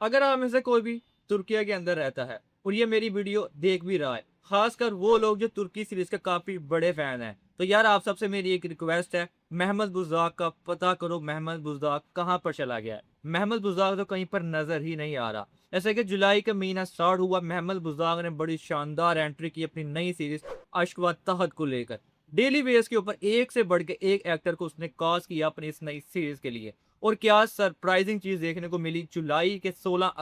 अगर आप में से कोई भी तुर्किया के अंदर रहता है और ये मेरी वीडियो देख भी रहा है, खासकर वो लोग जो तुर्की सीरीज के काफी बड़े फैन हैं, तो यार आप सबसे मेरी एक रिक्वेस्ट है, महमद बुज़दाक का पता करो। महमद बुज़दाक कहाँ पर चला गया है? महमद बुज़दाक तो कहीं पर नजर ही नहीं आ रहा। जैसे कि जुलाई का महीना स्टार्ट हुआ, महमद बुज़दाक ने बड़ी शानदार एंट्री की अपनी नई सीरीज अश्क व तहत को लेकर। डेली बेस के ऊपर एक से बढ़ के एक एक्टर को उसने कास्ट किया अपनी इस नई सीरीज के लिए। और क्या सरप्राइजिंग चीज देखने को मिली जुलाई के 16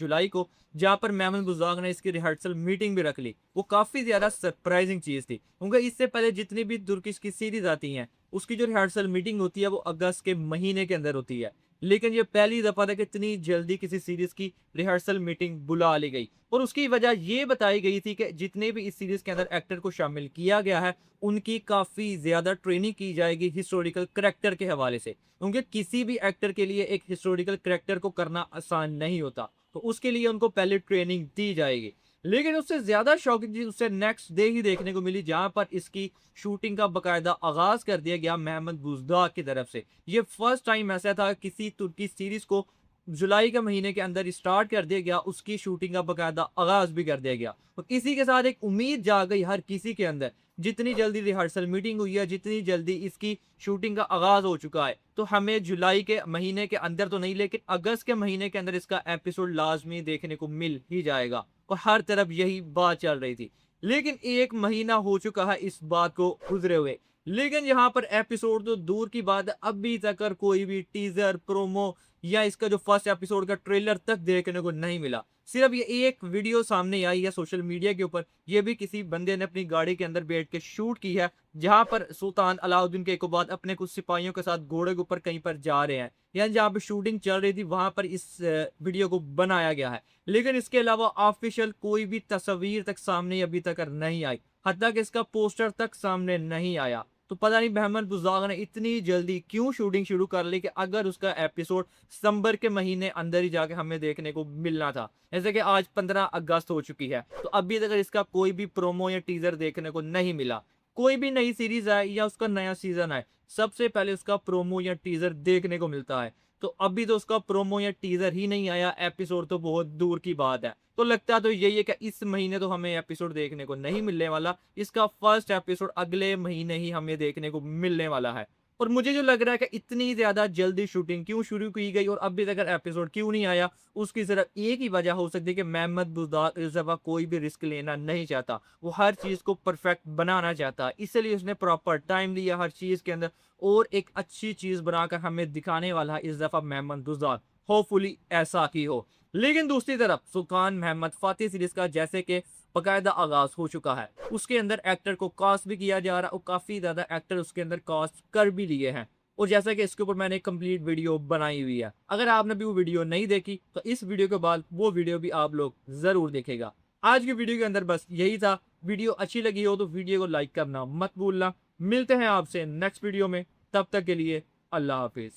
जुलाई को, जहां पर मेमन बुज़दाक ने इसकी रिहर्सल मीटिंग भी रख ली। वो काफी ज्यादा सरप्राइजिंग चीज थी, क्योंकि इससे पहले जितनी भी तुर्किश की सीरीज आती हैं उसकी जो रिहर्सल मीटिंग होती है वो अगस्त के महीने के अंदर होती है। लेकिन ये पहली दफा था कि इतनी जल्दी किसी सीरीज की रिहर्सल मीटिंग बुला ली गई। और उसकी वजह ये बताई गई थी कि जितने भी इस सीरीज के अंदर एक्टर को शामिल किया गया है उनकी काफी ज्यादा ट्रेनिंग की जाएगी हिस्टोरिकल करेक्टर के हवाले से, क्योंकि किसी भी एक्टर के लिए एक हिस्टोरिकल करेक्टर को करना आसान नहीं होता। तो उसके लिए उनको पहले ट्रेनिंग दी जाएगी। लेकिन उससे ज्यादा शॉकिंग चीज उससे नेक्स्ट डे ही देखने को मिली, जहां पर इसकी शूटिंग का बकायदा आगाज कर दिया गया महमद बुज़दाक की तरफ से। ये फर्स्ट टाइम ऐसा था किसी तुर्की सीरीज को जुलाई के महीने के अंदर स्टार्ट कर दिया गया, उसकी शूटिंग का बकायदा आगाज भी कर दिया गया। तो इसी के साथ एक उम्मीद जाग गई हर किसी के अंदर। जितनी जल्दी रिहर्सल मीटिंग हुई है, जितनी जल्दी इसकी शूटिंग का आगाज हो चुका है, तो हमें जुलाई के महीने के अंदर तो नहीं लेकिन अगस्त के महीने के अंदर इसका एपिसोड लाजमी देखने को मिल ही जाएगा। और हर तरफ यही बात चल रही थी। लेकिन एक महीना हो चुका है इस बात को गुजरे हुए, लेकिन यहाँ पर एपिसोड तो दूर की बात है, अभी तक कोई भी टीजर, प्रोमो या इसका जो फर्स्ट एपिसोड का ट्रेलर तक देखने को नहीं मिला। सिर्फ ये एक वीडियो सामने आई है सोशल मीडिया के ऊपर, ये भी किसी बंदे ने अपनी गाड़ी के अंदर बैठ के शूट की है, जहां पर सुल्तान अलाउद्दीन के बाद अपने कुछ सिपाहियों के साथ घोड़े के ऊपर कहीं पर जा रहे हैं, या जहां पर शूटिंग चल रही थी वहां पर इस वीडियो को बनाया गया है। लेकिन इसके अलावा ऑफिशियल कोई भी तस्वीर तक सामने अभी तक नहीं आई, हत्ता कि इसका पोस्टर तक सामने नहीं आया। तो पता नहीं महमद बुज़दाक ने इतनी जल्दी क्यों शूटिंग शुरू कर ली कि अगर उसका एपिसोड सितंबर के महीने अंदर ही जाके हमें देखने को मिलना था। जैसे कि आज 15 अगस्त हो चुकी है, तो अभी तक इसका कोई भी प्रोमो या टीजर देखने को नहीं मिला। कोई भी नई सीरीज आए या उसका नया सीजन आए, सबसे पहले उसका प्रोमो या टीजर देखने को मिलता है। तो अभी तो उसका प्रोमो या टीजर ही नहीं आया, एपिसोड तो बहुत दूर की बात है। तो लगता तो यही है कि इस महीने तो हमें एपिसोड देखने को नहीं मिलने वाला, इसका फर्स्ट एपिसोड अगले महीने ही हमें देखने को मिलने वाला है। और मुझे जो लग रहा है कि इतनी ज्यादा जल्दी शूटिंग क्यों शुरू की गई और अभी तक एपिसोड क्यों नहीं आया, उसकी सिर्फ एक ही वजह हो सकती है कि महमद बुज़दाक इस दफा कोई भी रिस्क लेना नहीं चाहता। वो हर चीज को परफेक्ट बनाना चाहता है, इसलिए उसने प्रॉपर टाइम लिया हर चीज के अंदर और एक अच्छी चीज बनाकर हमें दिखाने वाला है इस दफा महमद बुज़दाक। होपफुली ऐसा ही हो। लेकिन दूसरी तरफ सुल्तान महमद फातिह सीरीज का जैसे कि बकायदा आगाज हो चुका है, उसके अंदर एक्टर को कास्ट भी किया जा रहा है और काफी ज्यादा एक्टर उसके अंदर कास्ट कर भी लिए हैं। और जैसा कि इसके ऊपर मैंने एक कंप्लीट वीडियो बनाई हुई है, अगर आपने भी वो वीडियो नहीं देखी तो इस वीडियो के बाद वो वीडियो भी आप लोग जरूर देखेगा। आज की वीडियो के अंदर बस यही था। वीडियो अच्छी लगी हो तो वीडियो को लाइक करना मत भूलना। मिलते हैं आपसे नेक्स्ट वीडियो में, तब तक के लिए अल्लाह हाफिज।